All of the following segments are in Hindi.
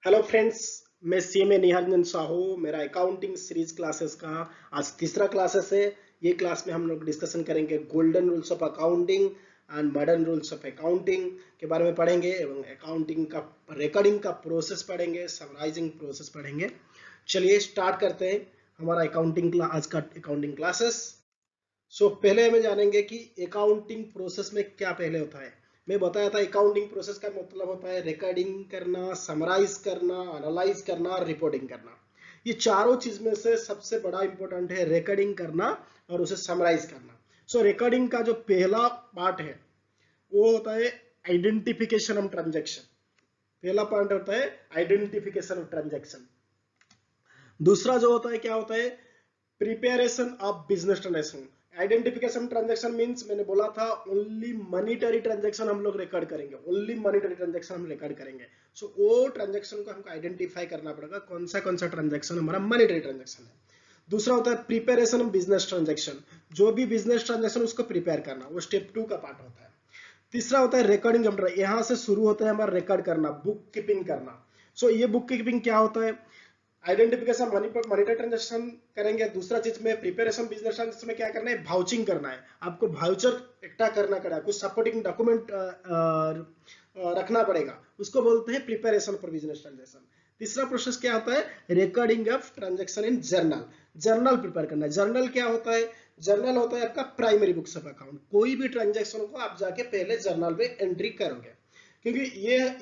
हेलो फ्रेंड्स, मैं सीएमए निहारजन साहू। मेरा अकाउंटिंग सीरीज क्लासेस का आज तीसरा क्लासेस है। ये क्लास में हम लोग डिस्कशन करेंगे golden rules of accounting and modern rules of accounting के बारे में पढ़ेंगे एवं अकाउंटिंग का रिकॉर्डिंग का प्रोसेस पढ़ेंगे, समराइजिंग प्रोसेस पढ़ेंगे। चलिए स्टार्ट करते हैं हमारा आज का अकाउंटिंग क्लासेस। पहले हमें जानेंगे कि अकाउंटिंग प्रोसेस में क्या पहले होता है। मैं बताया था अकाउंटिंग प्रोसेस का मतलब होता है रिकॉर्डिंग करना, समराइज करना, एनालाइज करना, रिपोर्टिंग करना। ये चारों चीज में से सबसे बड़ा इंपॉर्टेंट है रिकॉर्डिंग करना और उसे समराइज करना। रिकॉर्डिंग का जो पहला पार्ट है वो होता है आइडेंटिफिकेशन ऑफ ट्रांजेक्शन। पहला पार्ट होता है आइडेंटिफिकेशन ऑफ ट्रांजेक्शन। दूसरा जो होता है क्या होता है preparation of business transaction. Identification transaction means मैंने बोला था ओनली मॉनिटरी ट्रांजेक्शन हम लोग रिकॉर्ड करेंगे, ओनली मॉनिटरी ट्रांजेक्शन हम रिकॉर्ड करेंगे। वो ट्रांजेक्शन को हमको आइडेंटिफाई करना पड़ेगा कौन सा ट्रांजेक्शन हमारा मॉनिटरी ट्रांजेक्शन है। दूसरा होता है प्रिपेरेशन ऑफ बिजनेस ट्रांजेक्शन, जो भी बिजनेस ट्रांजेक्शन उसको प्रिपेयर करना, वो स्टेप 2 का पार्ट होता है। तीसरा होता है रिकॉर्डिंग, यहां से शुरू होता है हमारा रिकॉर्ड करना, बुक कीपिंग करना। ये बुक कीपिंग क्या होता है, आइडेंटिफिकेशन मॉनिटर ट्रांजेक्शन करेंगे। दूसरा चीज में प्रिपरेशन बिजनेस ट्रांजेक्शन में क्या करना है, भाउचिंग करना है, आपको भाउचर इकट्ठा करना पड़ेगा, कुछ सपोर्टिंग डॉक्यूमेंट रखना पड़ेगा, उसको बोलते हैं प्रिपरेशन फॉर बिजनेस ट्रांजेक्शन। तीसरा प्रोसेस क्या होता है recording of transaction in journal. Journal prepare करना है। जर्नल क्या होता है, जर्नल होता है आपका प्राइमरी बुक्स ऑफ अकाउंट। कोई भी ट्रांजेक्शन को आप जाके पहले जर्नल में एंट्री करोगे, क्योंकि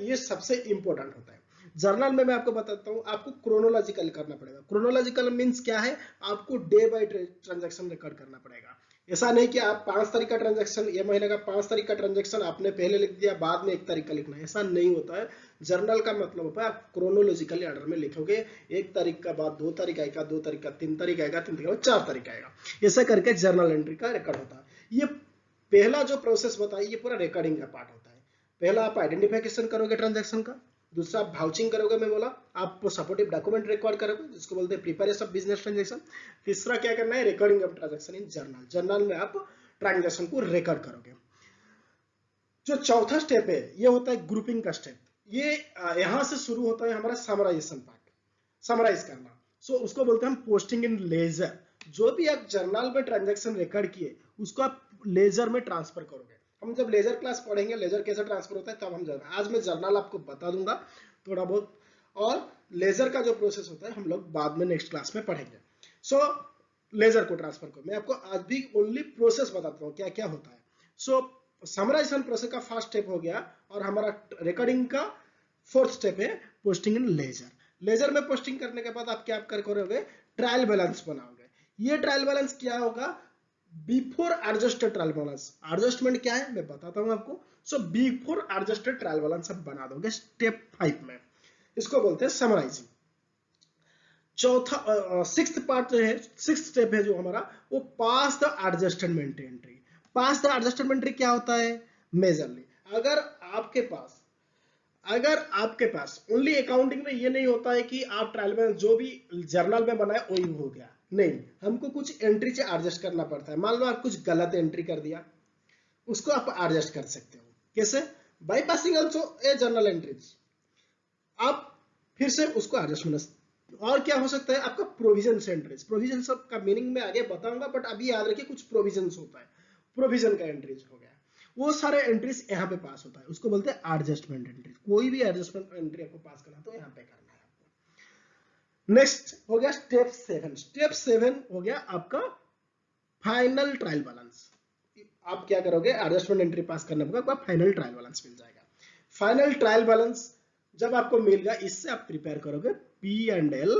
ये सबसे इंपॉर्टेंट होता है। जर्नल में मैं आपको बताता हूं, आपको क्रोनोलॉजिकल करना पड़ेगा। क्रोनोलॉजिकल मींस क्या है, आपको डे बाय ट्रांजैक्शन रिकॉर्ड करना पड़ेगा। ऐसा नहीं कि आप 5 तारीख का ट्रांजैक्शन, ये महीने का 5 तारीख का ट्रांजैक्शन आपने पहले लिख दिया, बाद में 1 तारीख का लिखना है, ऐसा नहीं होता है। जर्नल का मतलब होता है आप क्रोनोलॉजिकली ऑर्डर में लिखोगे, 1 तारीख का बाद 2 तारीख आएगा, 2 तारीख का 3 तारीख आएगा, 3 तारीख का 4 तारीख आएगा, ऐसा करके जर्नल एंट्री का रिकॉर्ड होता है। ये पहला जो प्रोसेस बताइए, ये पूरा रिकॉर्डिंग का पार्ट होता है। पहला आप आइडेंटिफिकेशन करोगे ट्रांजैक्शन का, दूसरा आप भाउचिंग करोगे, मैं बोला आप सपोर्टिव डॉक्यूमेंट रिकॉर्ड करोगे जिसको बोलते हैं प्रिपेरेशन ऑफ बिजनेस ट्रांजैक्शन। तीसरा क्या करना है recording of transaction in journal. Journal में आप ट्रांजैक्शन को रिकॉर्ड करोगे। जो चौथा स्टेप है ये होता है ग्रुपिंग का स्टेप। ये यहां से शुरू होता है हमारा समराइजेशन पार्ट, समराइज करना। उसको बोलते हैं हम पोस्टिंग इन लेजर। जो भी आप जर्नल में ट्रांजैक्शन रिकॉर्ड किए उसको आप लेजर में ट्रांसफर करोगे। हम जब लेजर क्लास पढ़ेंगे लेजर कैसे ट्रांसफर होता है तब हम जाएंगे। आज मैं जर्नल आपको बता दूंगा थोड़ा बहुत, और लेजर का जो प्रोसेस होता है हम लोग बाद में नेक्स्ट क्लास में पढ़ेंगे। लेजर को ट्रांसफर करो, मैं आपको आज भी ओनली प्रोसेस बताता हूँ क्या क्या होता है। समराइजेशन प्रोसेस का फर्स्ट स्टेप हो गया, और हमारा रिकॉर्डिंग का फोर्थ स्टेप है पोस्टिंग इन लेजर। लेजर में पोस्टिंग करने के बाद आप क्या करोगे, ट्रायल बैलेंस बनाओगे। ये ट्रायल बैलेंस क्या होगा, before adjusted trial balance. Adjustment क्या है मैं बताता हूं आपको। बिफोर एडजस्टेड ट्रायल बैलेंस आप बना दोगे स्टेप 5 में, इसको बोलते हैं समराइजिंग। चौथा सिक्स्थ पार्ट जो है, सिक्स्थ स्टेप है जो हमारा, वो pass the adjustment entry. Pass the adjustment entry क्या होता है, मेजरली अगर आपके पास ओनली अकाउंटिंग में ये नहीं होता है कि आप ट्रायल में जो भी जर्नल में बनाए वही हो गया, नहीं, हमको कुछ एंट्री से एडजस्ट करना पड़ता है। मान लो आप कुछ गलत एंट्री कर दिया, उसको आप एडजस्ट कर सकते हो। कैसे, by passing also a journal entries, आप फिर से उसको एडजस्टमेंट। और क्या हो सकता है आपका प्रोविजन एंट्रीज। प्रोविजन का मीनिंग में आगे बताऊंगा, बट अभी याद रखिए कुछ प्रोविजन होता है, प्रोविजन का एंट्रीज हो गया, वो सारे एंट्रीज यहाँ पे पास होता है, उसको बोलते हैं एडजस्टमेंट एंट्रीज। कोई भी एडजस्टमेंट एंट्री आपको पास करना तो यहाँ पे करना है आपको। नेक्स्ट हो गया स्टेप 7। स्टेप 7 हो गया आपका फाइनल ट्रायल बैलेंस। आप क्या करोगे, एडजस्टमेंट एंट्री पास करने के बाद फाइनल ट्रायल बैलेंस मिल जाएगा। फाइनल ट्रायल बैलेंस जब आपको मिल गया, इससे आप प्रिपेयर करोगे P&L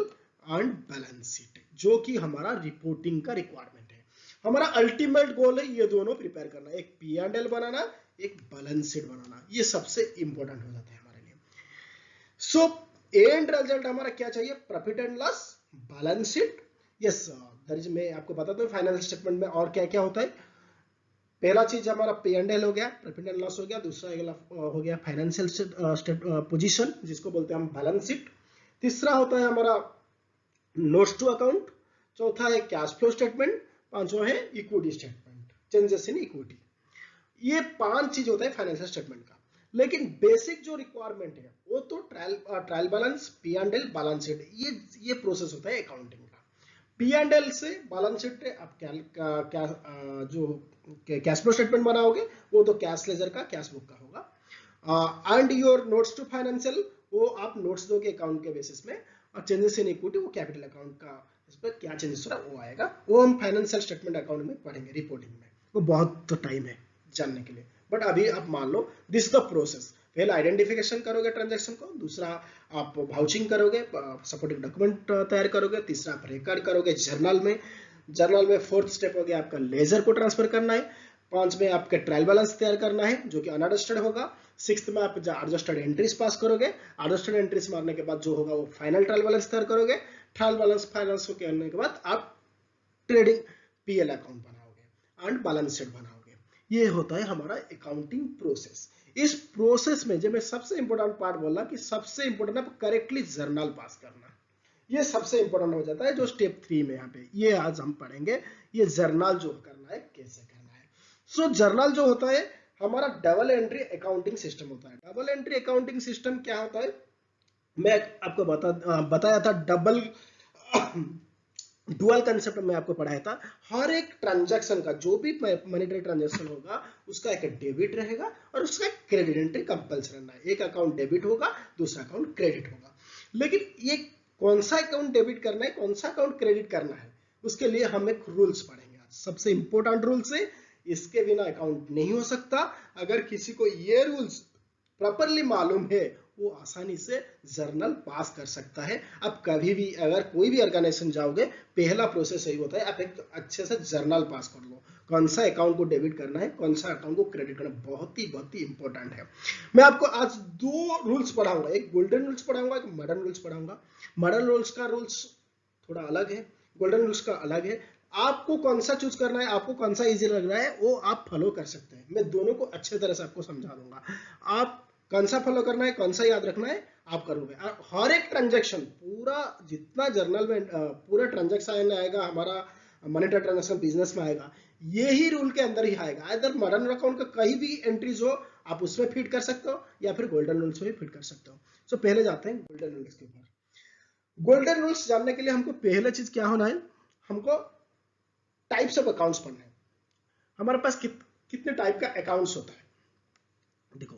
एंड बैलेंस शीट, जो कि हमारा रिपोर्टिंग का रिक्वायरमेंट है। हमारा अल्टीमेट गोल है ये दोनों प्रिपेयर करना, एक P&L बनाना, एक बैलेंस शीट बनाना। ये सबसे इंपॉर्टेंट हो जाता है हमारे लिए। एंड रिजल्ट हमारा क्या चाहिए, profit and loss, balance sheet. Yes, मैं आपको बताता हूँ फाइनेंशियल स्टेटमेंट में और क्या क्या होता है। पहला चीज हमारा P&L हो गया, प्रॉफिट एंड लॉस हो गया। दूसरा हो गया फाइनेंशियल पोजीशन, जिसको बोलते हैं हम बैलेंस शीट। तीसरा होता है हमारा नोट्स टू अकाउंट। चौथा है कैश फ्लो स्टेटमेंट। पांचवा है equity statement, changes in equity. ये 5 चीज होता है फाइनेंशियल स्टेटमेंट का। लेकिन बेसिक जो रिक्वायरमेंट है वो तो trial balance, P and L, balance sheet, ये प्रोसेस होता है अकाउंटिंग का। पी एंड एल से बैलेंस शीट आप जो कैश फ्लो स्टेटमेंट बनाओगे वो तो कैश लेजर का, कैश बुक का होगा। And your notes to financial, वो आप नोट्स दोगे अकाउंट के बेसिस में, और चेंजेस इन इक्विटी वो कैपिटल अकाउंट का, इस पर क्या चेंजेस हो रहा है वो आएगा, वो हम फाइनेंशियल स्टेटमेंट अकाउंट में पढ़ेंगे रिपोर्टिंग में। वो बहुत तो टाइम है जानने के लिए, बट अभी आप मान लो दिस इज द प्रोसेस। पहले आइडेंटिफिकेशन करोगे ट्रांजैक्शन को, दूसरा आप वाउचिंग करोगे, सपोर्टिंग डॉक्यूमेंट तैयार करोगे, तीसरा आप रिकॉर्ड करोगे जर्नल में फोर्थ स्टेप हो गया आपका लेजर को ट्रांसफर करना है, 5 में आपके ट्रायल बैलेंस तैयार करना है जो कि अनएडजस्टेड होगा, 6 में आप एडजस्टेड एंट्रीज पास करोगे, एडजस्टेड एंट्रीज मारने के बाद जो होगा वो फाइनल ट्रायल बैलेंस तैयार करोगे, ट्रायल बैलेंस फाइनेंस करने के बाद आप ट्रेडिंग पीएल अकाउंट बनाओगे एंड बैलेंस शीट बनाओगे। ये होता है हमारा अकाउंटिंग प्रोसेस। इस प्रोसेस में जो मैं सबसे इंपॉर्टेंट पार्ट बोला कि सबसे इंपॉर्टेंट है करेक्टली जर्नल पास करना, ये सबसे इंपॉर्टेंट हो जाता है जो स्टेप 3 में यहाँ पे ये आज हम पढ़ेंगे, ये जर्नल जो करना है कैसे करना है। सो जर्नल जो होता है हमारा डबल एंट्री अकाउंटिंग सिस्टम होता है। डबल एंट्री अकाउंटिंग सिस्टम क्या होता है, मैं आपको बताया था डबल डुअल कंसेप्ट में आपको पढ़ाया था। हर एक ट्रांजैक्शन का जो भी मॉनेटरी ट्रांजैक्शन होगा उसका एक डेबिट रहेगा और उसका एक क्रेडिट एंट्री कंपल्सरी रहना है। एक अकाउंट डेबिट होगा, दूसरा अकाउंट क्रेडिट होगा। लेकिन ये कौन सा अकाउंट डेबिट करना है, कौन सा अकाउंट क्रेडिट करना है, उसके लिए हम एक रूल्स पढ़ेंगे आज। सबसे इंपॉर्टेंट रूल्स है, इसके बिना अकाउंट नहीं हो सकता। अगर किसी को ये रूल्स प्रॉपरली मालूम है वो आसानी से जर्नल पास कर सकता है। अब कभी भी अगर कोई भी ऑर्गेनाइजेशन जाओगे, पहला प्रोसेस यही होता है, आप एक अच्छे से जर्नल पास कर लो, कौन सा अकाउंट को डेबिट करना है, कौन सा अकाउंट को क्रेडिट करना है, बहुत ही इंपॉर्टेंट है। मैं आपको आज 2 रूल्स पढ़ाऊंगा, एक गोल्डन रूल्स पढ़ाऊंगा, एक मॉडर्न रूल्स पढ़ाऊंगा। मॉडर्न रूल्स का रूल्स थोड़ा अलग है, गोल्डन रूल्स का अलग है। आपको कौन सा चूज करना है, आपको कौन सा इजी लग रहा है वो आप फॉलो कर सकते हैं। मैं दोनों को अच्छे तरह से आपको समझा दूंगा। आप कौन सा फॉलो करना है, कौन सा याद रखना है, आप करोगे। हर एक ट्रांजैक्शन, पूरा जितना जर्नल में पूरा ट्रांजैक्शन आएगा हमारा मॉनेटरी ट्रांजैक्शन बिजनेस में आएगा, यही रूल के अंदर ही आएगा। अगर मॉडर्न अकाउंट का कहीं भी एंट्रीज हो आप उसमें फिट कर सकते हो या फिर गोल्डन रूल्स में भी फिट कर सकते हो। सो पहले जाते हैं गोल्डन रूल्स के ऊपर। गोल्डन रूल्स जानने के लिए हमको पहले चीज क्या होना है, हमको टाइप्स ऑफ अकाउंट्स पढ़ना है। हमारे पास कितने टाइप का अकाउंट्स होता है, देखो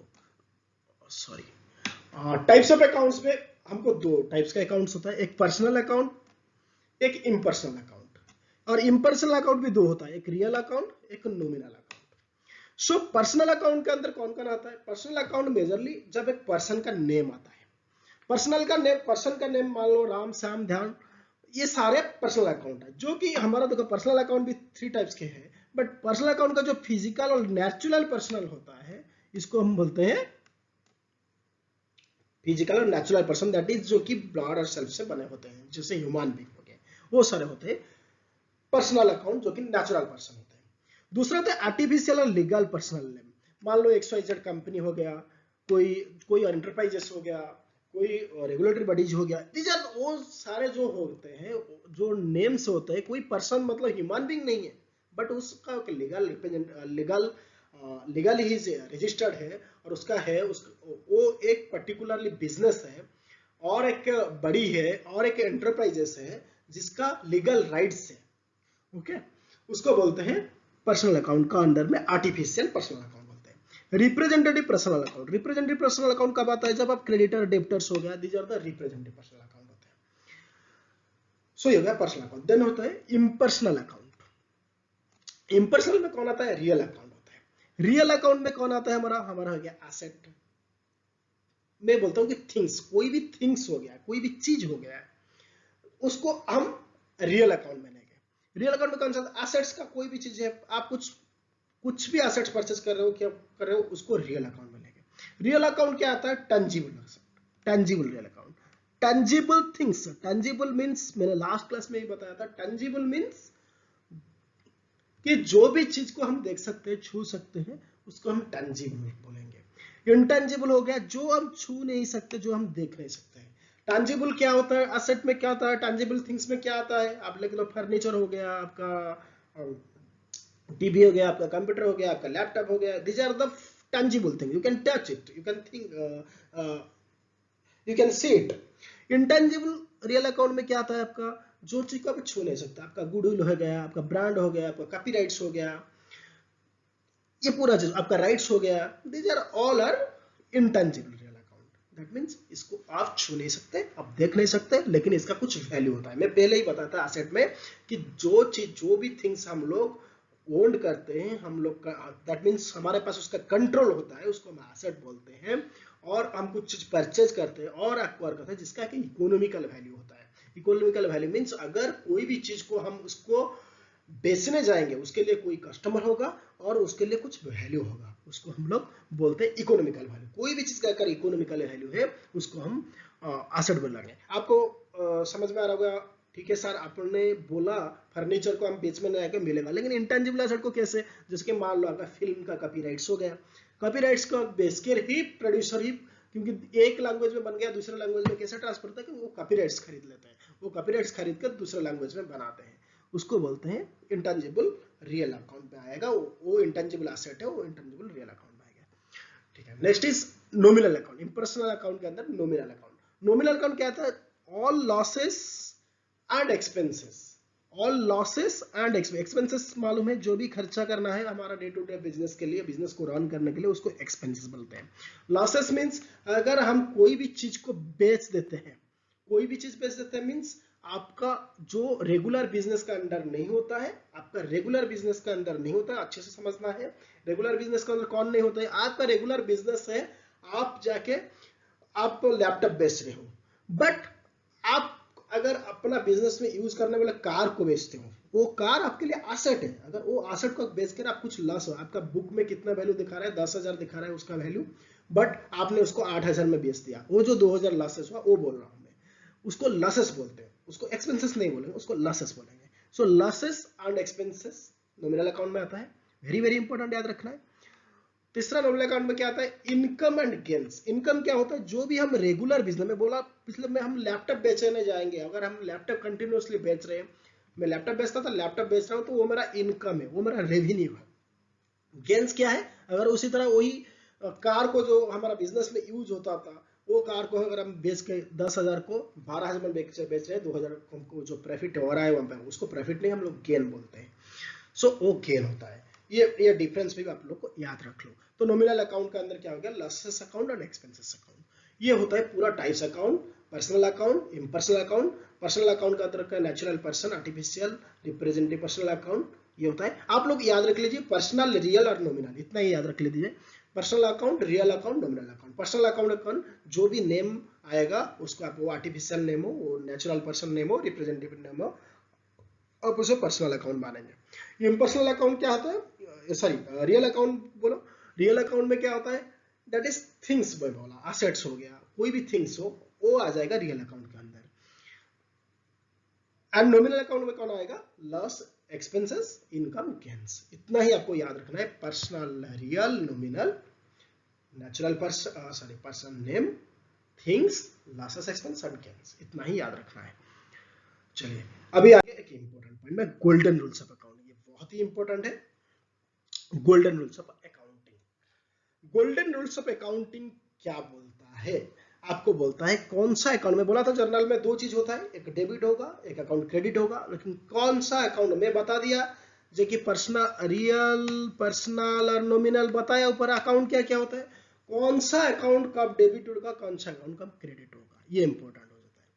सॉरी, टाइप्स ऑफ अकाउंट्स में हमको 2 टाइप्स का अकाउंट्स होता है, एक पर्सनल अकाउंट, एक इम्पर्सनल अकाउंट। और इम्पर्सनल अकाउंट भी 2 होता है, एक रियल अकाउंट, एक nominal account. So personal account के अंदर कौन कौन आता है, पर्सनल अकाउंट मेजरली जब एक पर्सन का नेम आता है। पर्सन का नेम मान लो राम, श्याम, ध्यान, ये सारे पर्सनल अकाउंट है। जो कि हमारा देखो पर्सनल अकाउंट भी 3 टाइप्स के हैं, बट पर्सनल अकाउंट का जो फिजिकल और नेचुरल पर्सनल होता है इसको हम बोलते हैं फिजिकल और नेचुरल पर्सन, दैट इज जो कि ब्लड और सेल्फ से बने होते हैं, जैसे ह्यूमन बीइंग हो गए, वो सारे होते हैं पर्सनल अकाउंट जो कि नेचुरल पर्सन होते हैं। दूसरा होता है आर्टिफिशियल और लीगल पर्सनल नेम। मान लो XYZ कंपनी हो गया, कोई एंटरप्राइजेस हो गया, कोई रेगुलेटरी बॉडीज हो गया, दीज आर वो सारे जो होते हैं, जो नेम्स होते हैं, कोई पर्सन मतलब ह्यूमन बीइंग नहीं है, बट उसका लीगल ही रजिस्टर्ड है और उसका है वो एक पर्टिकुलरली बिजनेस है और एक बड़ी है और एक एंटरप्राइजेस है जिसका लीगल राइट्स है। ओके, उसको बोलते हैं पर्सनल अकाउंट का अंडर में आर्टिफिशियल पर्सनल अकाउंट बोलते हैं। Representative personal account, representative personal account कब आता है, जब आप क्रेडिटर डेब्टर्स हो गया, these are the representative personal account होते हैं। सो ये हो गया पर्सनल अकाउंट। देन होता है इम्पर्सनल अकाउंट। इम्पर्सनल में कौन आता है, रियल अकाउंट होता है। रियल अकाउंट में कौन आता है, हमारा हो गया एसेट। मैं बोलता हूं कि थिंग्स, कोई भी थिंग्स हो गया, कोई भी चीज हो गया, उसको हम रियल अकाउंट में लेंगे। रियल अकाउंट में कौन सा, एसेट्स का कोई भी चीज है, आप कुछ भी एसेट्स परचेस कर रहे हो, क्या कर रहे हो, उसको रियल अकाउंट में लेंगे। रियल अकाउंट क्या आता है, tangible real account. Tangible things, tangible means मैंने लास्ट क्लास में ही बताया था, टेंजिबल मींस कि जो भी चीज को हम देख सकते हैं, छू सकते हैं, उसको हम टेंजिबल बोलेंगे। इंटेंजिबल हो गया जो हम छू नहीं सकते, जो हम देख नहीं सकते हैं। टैंजिबल क्या होता है, एसेट में क्या आता है, टैंजिबल थिंग्स में क्या आता है, आप लेके लो फर्नीचर हो गया, आपका टीवी हो गया, आपका कंप्यूटर हो गया, आपका लैपटॉप हो गया, these are the tangible thing, you can touch it, you can think, you can see it. Intangible real account में क्या आता है आपका, जो चीज को आप छू नहीं सकता, आपका गुडविल हो गया, आपका ब्रांड हो गया, आपका कॉपीराइट्स हो गया, ये पूरा चीज आपका राइट्स हो गया, these are all are intangible real account. That means इसको आप छू नहीं सकते, आप देख नहीं सकते, लेकिन इसका कुछ वैल्यू होता है। मैं पहले ही बताया था एसेट में कि जो चीज, जो भी थिंग्स हम लोग ओन करते हैं, हम लोग का, दैट मींस हमारे पास उसका कंट्रोल होता है, उसको हम एसेट बोलते हैं। और हम कुछ चीज परचेज करते हैं और एक्वायर करते हैं जिसका कि इकोनॉमिकल वैल्यू होता है। इकोनॉमिकल वैल्यू मींस अगर कोई भी चीज को हम उसको बेचने जाएंगे, उसके लिए कोई कस्टमर होगा और उसके लिए कुछ वैल्यू होगा, उसको हम लोग बोलते हैं इकोनॉमिकल वैल्यू। कोई भी चीज का अगर इकोनॉमिकल वैल्यू है उसको हम एसेट बोलेंगे। आपको समझ में आ रहा होगा, ठीक है सर आपने बोला फर्नीचर को हम बेचने नहीं आएंगे मिलेगा, लेकिन इंटेंजिबल एसेट को कैसे, जैसे कि मान लो आपका फिल्म का कॉपीराइट्स हो गया, कॉपीराइट्स को बेचकर ही प्रोड्यूसर ही, क्योंकि एक लैंग्वेज में बन गया दूसरे लैंग्वेज में कैसे ट्रांसफर होता है, कि वो कॉपीराइट्स खरीद लेते हैं, वो कॉपीराइट्स खरीद कर दूसरे लैंग्वेज में बनाते हैं, उसको बोलते हैं इंटेंजिबल रियल अकाउंट में आएगा। वो इंटेंजिबल एसेट है, वो इंटेंजिबल रियल अकाउंट में आएगा। ठीक है, next is nominal account. Impersonal account के अंदर नॉमिनल अकाउंट, नॉमिनल अकाउंट क्या था, all losses and expenses, all losses and expenses मालूम है, जो भी खर्चा करना है हमारा डे टू डे बिजनेस के लिए, बिजनेस को रन करने के लिए, उसको एक्सपेंसेस बोलते हैं। लॉसेस मींस अगर हम कोई भी चीज को बेच देते हैं, कोई भी चीज बेच देते हैं मींस आपका जो रेगुलर बिजनेस का अंडर नहीं होता है, आपका रेगुलर बिजनेस का अंदर नहीं होता है, अच्छे से समझना है। रेगुलर बिजनेस का अंदर कौन नहीं होता है, आपका रेगुलर बिजनेस है, आप जाके आप लैपटॉप बेच रहे हो, बट आप अगर अपना बिजनेस में यूज करने वाले कार को बेचते हो, वो कार आपके लिए एसेट है। अगर वो एसेट को बेचकर आप कुछ लॉस हो, आपका बुक में कितना वैल्यू दिखा रहा है, 10,000 दिखा रहा है उसका वैल्यू, बट आपने उसको 8,000 में बेच दिया, वो जो 2,000 लॉसेस हुआ वो बोल रहा हूं मैं, उसको लॉसेस बोलते हैं, उसको एक्सपेंसेस नहीं बोलेंगे, उसको लॉसेस बोलेंगे। So losses and expenses nominal account में आता है, वेरी वेरी इंपॉर्टेंट, याद रखना है। तीसरा नॉमिनल अकाउंट में क्या आता है, इनकम एंड गेन्स। इनकम क्या होता है, जो भी हम रेगुलर बिजनेस में बोला पिछले में, हम लैपटॉप बेचने जाएंगे, अगर हम लैपटॉप कंटिन्यूअसली बेच रहे हैं, मैं लैपटॉप बेचता था, लैपटॉप बेच रहा हूं, तो वो मेरा इनकम है, वो मेरा रेवेन्यू है। गेन्स क्या है, अगर उसी तरह वही कार को जो हमारा बिजनेस में यूज होता था, वो कार को अगर हम बेच के 10,000 को 12,000 में बेच रहे हैं, 2,000 को जो प्रॉफिट हो रहा है वहां पर, उसको प्रॉफिट नहीं, हम लोग गेन बोलते हैं। सो वो गेन होता है, ये डिफरेंस भी आप लोग को याद रख लो। तो नॉमिनल अकाउंट के अंदर क्या हो गया, लॉसेस अकाउंट और एक्सपेंसेस अकाउंट, ये होता है पूरा types account. Personal account, impersonal account, personal account का अंदर का natural person, artificial, representative personal account, ये होता है। आप लोग याद रख लीजिए पर्सनल, रियल और नॉमिनल, इतना ही याद रख लीजिए। Personal account, real account, nominal account. Personal account जो भी नेम आएगा उसको आप, वो आर्टिफिशियल नेम हो, वो नेचुरल पर्सन नेम हो, रिप्रेजेंटेटिव नेम हो, आप उसे पर्सनल अकाउंट मानेंगे। इम्पर्सनल अकाउंट क्या होता है, सॉरी रियल अकाउंट बोलो, रियल अकाउंट में क्या होता है, दैट इज थिंग्स, मैं बोला एसेट्स हो गया, कोई भी थिंग्स हो वो आ जाएगा रियल अकाउंट के अंदर। एंड नॉमिनल अकाउंट में कौन आएगा, लॉस, एक्सपेंसेस, इनकम, गेन्स। इतना ही आपको याद रखना है, personal, real, nominal, natural person, sorry person name, things, losses, expense and gains, इतना ही याद रखना है। चलिए अभी आगे एक इंपॉर्टेंट पॉइंट में, गोल्डन रूल्स ऑफ अकाउंटिंग, ये बहुत ही इंपॉर्टेंट है। Golden rules of accounting, golden rules of accounting क्या बोलता है, आपको बोलता है कौन सा अकाउंट में, बोला था जर्नल में दो चीज होता है, एक डेबिट होगा, एक अकाउंट क्रेडिट होगा, लेकिन कौन सा अकाउंट में बता दिया, जो कि पर्सनल, रियल, पर्सनल और नॉमिनल बताया ऊपर, अकाउंट क्या क्या होता है, कौन सा अकाउंट कब डेबिट होगा, कौन सा अकाउंट कब क्रेडिट होगा, ये इंपॉर्टेंट हो जाता है।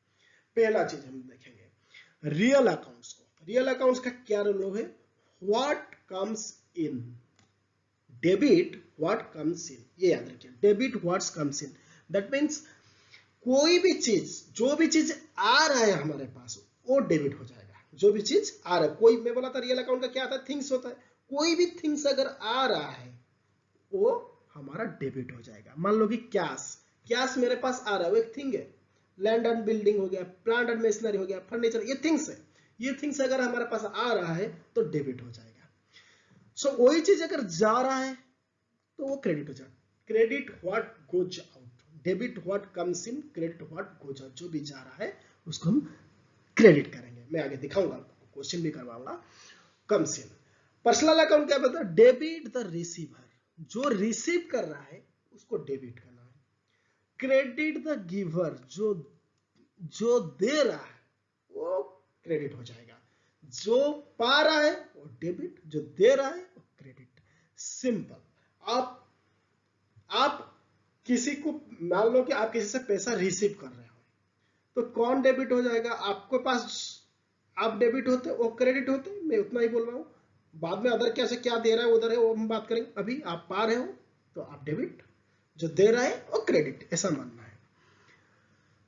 पहला चीज हम देखेंगे रियल अकाउंट्स को। रियल अकाउंट्स का क्या रोल है, what comes in, debit what comes इन, ये याद रखिए, debit what comes in, that means कोई भी चीज, जो भी चीज आ रहा है हमारे पास वो डेबिट हो जाएगा, जो भी चीज आ रहा है। कोई, मैं बोला था रियल अकाउंट का क्या आता है, थिंग्स होता है, कोई भी थिंग्स अगर आ रहा है वो हमारा डेबिट हो जाएगा। मान लो कि कैश, कैश मेरे पास आ रहा है, वो एक थिंग है, लैंड एंड बिल्डिंग हो गया, प्लांट एंड मशीनरी हो गया, फर्नीचर, ये थिंग्स है, ये थिंग्स अगर हमारे पास आ रहा है तो डेबिट हो जाएगा। सो वही चीज अगर जा रहा है तो वो क्रेडिट हो जाएगा, credit what goes out, debit what comes in, credit what goes out, जो भी जा रहा है उसको हम क्रेडिट करेंगे। मैं आगे दिखाऊंगा, क्वेश्चन भी करवाऊंगा। कम्स इन, पर्सनल अकाउंट क्या बोलता है, डेबिट द रिसीवर, जो रिसीव कर रहा है उसको डेबिट करना है। क्रेडिट द गिवर, जो दे रहा है वो क्रेडिट हो जाएगा, जो पा रहा है वो डेबिट, जो दे रहा है वो क्रेडिट। सिंपल। आप किसी को, मान लो कि आप किसी से पैसा रिसीव कर रहे हो, तो कौन डेबिट हो जाएगा? आपके पास आप डेबिट होते, वो क्रेडिट होते। मैं उतना ही बोल रहा हूं, बाद में अदर क्या से क्या दे रहा है उधर है वो हम बात करेंगे। अभी आप पा रहे हो तो आप डेबिट, जो दे रहा है वो क्रेडिट, ऐसा मानना है।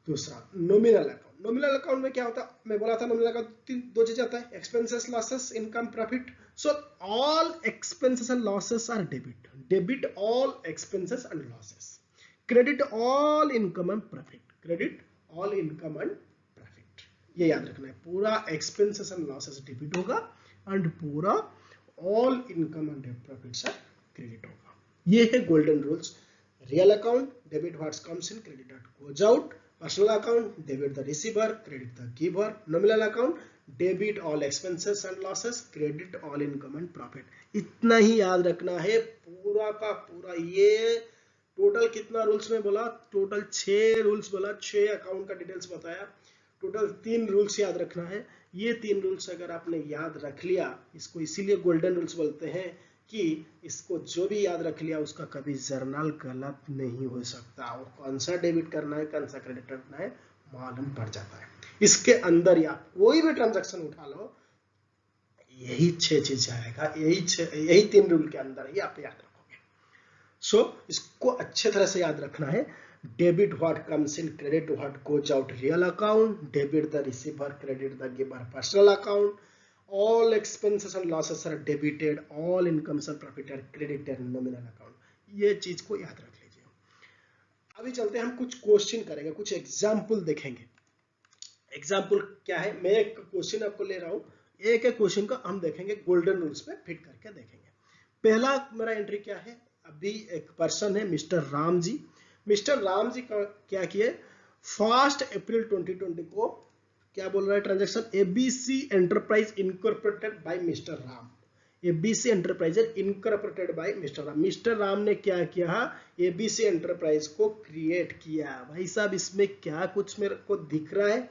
दूसरा नॉमिनल अकाउंट। नॉमिनल अकाउंट में क्या होता है? मैं बोला था नॉमिनल अकाउंट दो चीज आता है, expenses, losses, income, profit. So all expenses and losses are debit. Debit all expenses and losses. Credit all income and profit. Credit all income and profit. ये याद रखना है, पूरा एक्सपेंसेस एंड लॉसेस डेबिट होगा एंड पूरा ऑल इनकम एंड प्रॉफिट से क्रेडिट होगा। ये है golden rules. Real account, debit what comes in, credit what goes out. Personal account, debit the receiver, credit the giver. Nominal account, debit all expenses and losses, credit all income and profit. इतना ही याद रखना है पूरा का पूरा। ये टोटल कितना रूल्स में बोला? टोटल 6 रूल्स बोला, 6 अकाउंट का डिटेल्स बताया। टोटल 3 रूल्स याद रखना है। ये 3 रूल्स अगर आपने याद रख लिया, इसको इसीलिए गोल्डन रूल्स बोलते हैं कि इसको जो भी याद रख लिया उसका कभी जर्नल गलत नहीं हो सकता, और कौन सा डेबिट करना है कौन सा क्रेडिट करना है मालूम पड़ जाता है। इसके अंदर ही आप कोई भी ट्रांजैक्शन उठा लो, यही 6 चीज आएगा, यही 3 रूल के अंदर ही आप याद रखोगे। सो इसको अच्छे तरह से याद रखना है। Debit what comes in, credit what goes out, real account. Debit the receiver, credit the giver, personal account. all expenses and losses are debited, all incomes and profit are credited, nominal account। ये चीज को याद रख लीजिए। अभी चलते हैं, हम कुछ क्वेश्चन करेंगे, कुछ एग्जाम्पल देखेंगे। एग्जाम्पल क्या है? मैं एक क्वेश्चन आपको ले रहा हूं, एक एक क्वेश्चन को हम देखेंगे, गोल्डन रूल्स पे फिट करके देखेंगे। पहला मेरा एंट्री क्या है? अभी एक पर्सन है मिस्टर राम जी। मिस्टर राम जी क्या किए? 1 अप्रैल 2020 को क्या बोल रहा है transaction? ABC enterprise incorporated by mister Ram. ABC enterprise incorporated by mister Ram. Mister Ram ने क्या किया? एबीसी एंटरप्राइज को क्रिएट किया। भाई साहब इसमें क्या कुछ मेरे को दिख रहा है?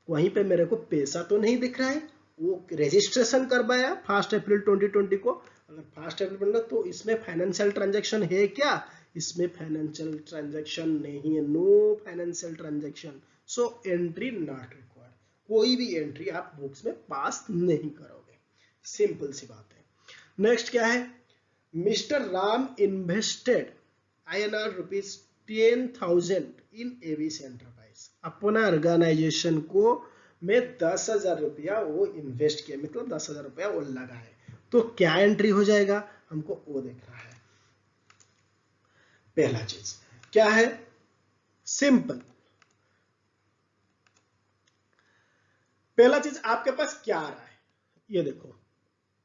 वहीं पे मेरे को पैसा तो नहीं दिख रहा है। वो रजिस्ट्रेशन करवाया 1 अप्रैल 2020 को। अगर 1 अप्रैल बनना तो इसमें फाइनेंशियल ट्रांजैक्शन है क्या? इसमें फाइनेंशियल ट्रांजैक्शन नहीं है, no financial transaction. So entry not required. कोई भी एंट्री आप बुक्स में पास नहीं करोगे, सिंपल सी बात है। नेक्स्ट क्या है? Mister Ram invested INR rupees 10,000 इन एबीसी एंटरप्राइज। अपना ऑर्गेनाइजेशन को में 10,000 रुपया वो इन्वेस्ट किया, मतलब 10,000 रुपया वो लगाए। तो क्या एंट्री हो जाएगा? हमको वो देखना है। पहला चीज क्या है? सिंपल। पहला चीज आपके पास क्या आ रहा है? ये देखो,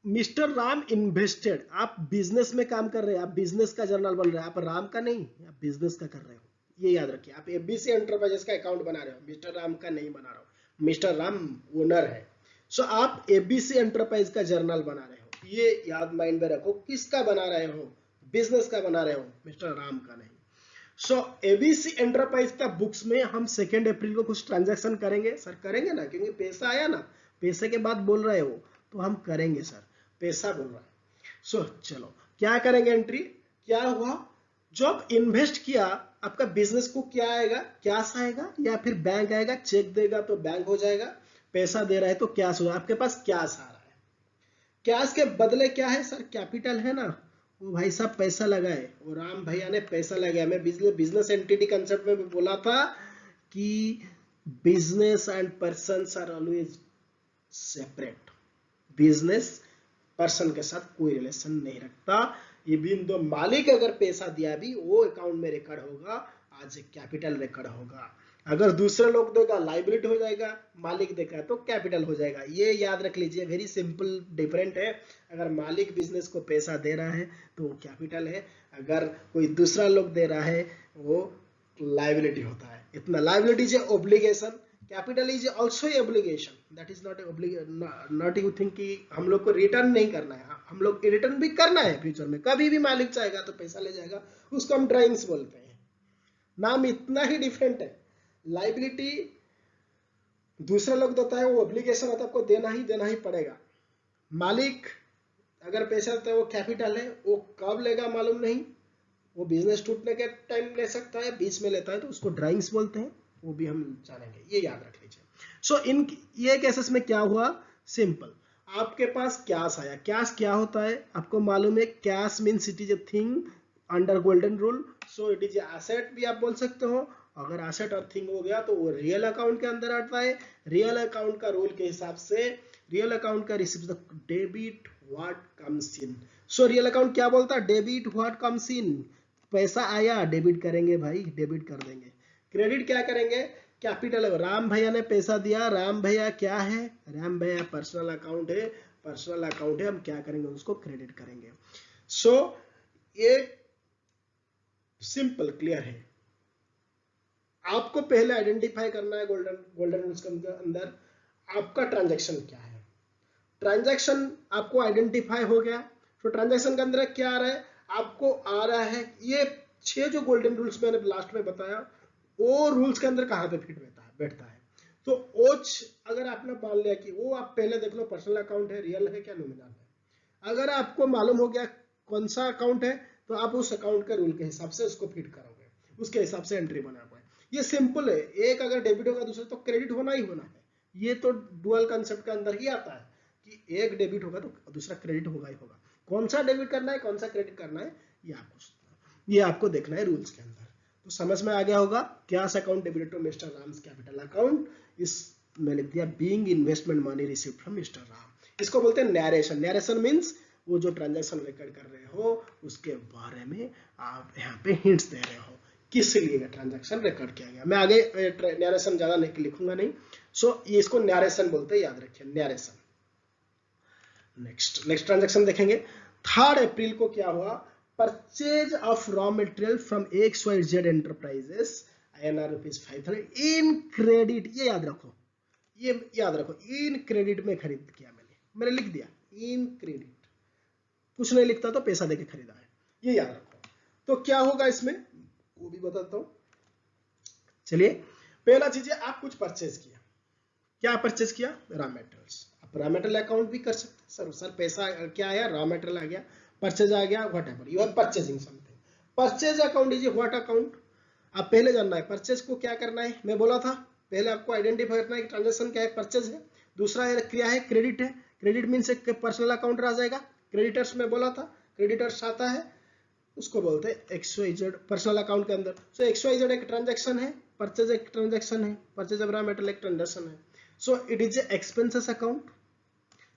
मिस्टर राम इन्वेस्टेड। आप बिजनेस में काम कर रहे हैं, आप बिजनेस का जर्नल बन रहे हैं, आप राम का नहीं, आप बिजनेस का कर रहे हो। ये याद रखिए। आप एबीसी एंटरप्राइजेस का अकाउंट बना रहे हो, मिस्टर राम का नहीं बना रहे हो। मिस्टर राम ओनर है। सो आप एबीसी एंटरप्राइज का जर्नल बना रहे हो। ये याद माइंड में रखो, किसका बना रहे हो? बिजनेस का बना रहे हो, मिस्टर राम का नहीं। सो एबीसी एंटरप्राइज का बुक्स में हम 2 अप्रैल को कुछ ट्रांजैक्शन करेंगे। सर करेंगे ना, क्योंकि पैसा आया ना, पैसे के बाद बोल रहे हो तो हम करेंगे सर, पैसा बोल रहा है। सो चलो क्या करेंगे? एंट्री क्या हुआ? जब इन्वेस्ट किया आपका बिजनेस को क्या आएगा? कैश आएगा, या फिर बैंक आएगा? चेक देगा तो बैंक हो जाएगा, पैसा दे रहा है तो कैश होगा। आपके पास कैश आ रहा है, कैश के बदले क्या है सर? कैपिटल है ना। वो भाई साहब पैसा लगाए, वो राम भैया ने पैसा लगाया। मैं बिजनेस एंटिटी कंसेप्ट में भी बोला था कि business and persons are always separate. Business person के साथ कोई रिलेशन नहीं रखता। इवन दो मालिक अगर पैसा दिया भी, वो अकाउंट में रिकॉर्ड होगा, आज कैपिटल रिकॉर्ड होगा। अगर दूसरे लोग देगा लाइबिलिटी हो जाएगा, मालिक देगा तो कैपिटल हो जाएगा। ये याद रख लीजिए, वेरी सिंपल डिफरेंट है। अगर मालिक बिजनेस को पैसा दे रहा है तो वो कैपिटल है, अगर कोई दूसरा लोग दे रहा है वो लाइबिलिटी होता है। इतना liability is obligation, capital is also obligation. That is not not you think कि हम लोग को रिटर्न नहीं करना है। हम लोग रिटर्न भी करना है फ्यूचर में, कभी भी मालिक चाहेगा तो पैसा ले जाएगा, उसको हम ड्राइंग्स बोलते हैं। नाम इतना ही डिफरेंट है। लाइबिलिटी दूसरा लोग देता है, वो ऑब्लिगेशन होता है, आपको देना ही पड़ेगा। मालिक अगर पैसा देता है वो कैपिटल है, वो कब लेगा मालूम नहीं, वो बिजनेस टूटने के टाइम ले सकता है, बीच में लेता है तो उसको ड्राइंग्स बोलते हैं, वो भी हम जानेंगे, ये याद रख लीजिए। सो इन ये केसेस में क्या हुआ, सिंपल, आपके पास कैश आया। कैश क्या होता है आपको मालूम है, cash means it is a thing under golden rule, so it is asset भी आप बोल सकते हो। अगर एसेट और थिंग हो गया तो वो रियल अकाउंट के अंदर आता है। रियल अकाउंट का रूल के हिसाब से रियल अकाउंट का receive the debit what comes in. So real account क्या बोलता है, डेबिट व्हाट कम्स इन, पैसा आया डेबिट करेंगे भाई, डेबिट कर देंगे। क्रेडिट क्या करेंगे, कैपिटल है, राम भैया ने पैसा दिया, राम भैया क्या है, राम भैया पर्सनल अकाउंट है, पर्सनल अकाउंट है, हम क्या करेंगे उसको क्रेडिट करेंगे। सो ये सिंपल क्लियर है। आपको पहले आइडेंटिफाई करना है गोल्डन रूल्स के अंदर आपका ट्रांजैक्शन क्या है। ट्रांजैक्शन आपको आइडेंटिफाई हो गया, तो ट्रांजैक्शन के अंदर क्या आ रहा है, आपको आ रहा है ये 6 जो गोल्डन रूल्स मैंने लास्ट में बताया, वो रूल्स के अंदर कहां पे फिट बैठता है। तो ओच अगर आपने मान लिया कि वो आप पहले देख लो पर्सनल अकाउंट है, रियल है क्या नॉमिनल है। अगर आपको मालूम हो गया कौन सा अकाउंट है, तो आप उस अकाउंट के रूल के हिसाब से उसको फिट करोगे, उसके हिसाब से एंट्री बनाओगे। ये सिंपल है, एक अगर डेबिट होगा दूसरा तो क्रेडिट होना ही होना है। ये तो डुअल कंसेप्ट के अंदर ही आता है कि एक डेबिट होगा तो दूसरा क्रेडिट होगा ही होगा। कौन सा डेबिट करना है कौन सा क्रेडिट करना है ये आपको देखना है रूल्स के अंदर। तो समझ में आ गया होगा, cash account debited to mister Ram's capital account, इस में लिख दिया being investment money received from mister Ram. इसको बोलते हैं नैरेशन। नैरेशन मींस वो जो ट्रांजैक्शन रिकॉर्ड कर रहे हो उसके बारे में आप यहाँ पे हिंट्स दे रहे हो, किस लिए ट्रांजैक्शन रिकॉर्ड किया गया। मैं आगे नैरेशन ज्यादा नहीं लिखूंगा नहीं। सो ये इसको नैरेशन बोलते हैं, याद रखिए नैरेशन। नेक्स्ट ट्रांजैक्शन देखेंगे। 3 अप्रैल को क्या हुआ, purchase of raw material from XYZ enterprises INR ₹500 in credit. ये याद रखो, ये याद रखो, इन क्रेडिट में खरीद किया मैंने लिख दिया इन क्रेडिट, कुछ नहीं लिखता तो पैसा देके खरीदा है, ये याद रखो। तो क्या होगा इसमें वो भी बताता हूं। चलिए पहला चीज है आप कुछ परचेज किया, क्या परचेज किया, रॉ मटेरियल्स। आप रॉ मटेरियल अकाउंट भी कर सकते, सर पैसा क्या आया, रॉ मटेरियल आ गया, परचेज आ गया, whatever you are purchasing something. Purchase account is what account, आप पहले जानना है परचेज को क्या करना है। मैं बोला था पहले आपको आइडेंटिफाई करना है कि ट्रांजैक्शन क्या है, परचेज है। दूसरा है क्या है, क्रेडिट है। क्रेडिट मींस एक पर्सनल अकाउंट आ जाएगा, क्रेडिटर्स में बोला था, क्रेडिटर्स आता है, उसको बोलते हैं XYZ पर्सनल अकाउंट के अंदर। सो XYZ एक ट्रांजैक्शन है, परचेज एक ट्रांजैक्शन है, परचेज ऑफ रॉ मटेरियल एक ट्रांजैक्शन है। So it is expenses account,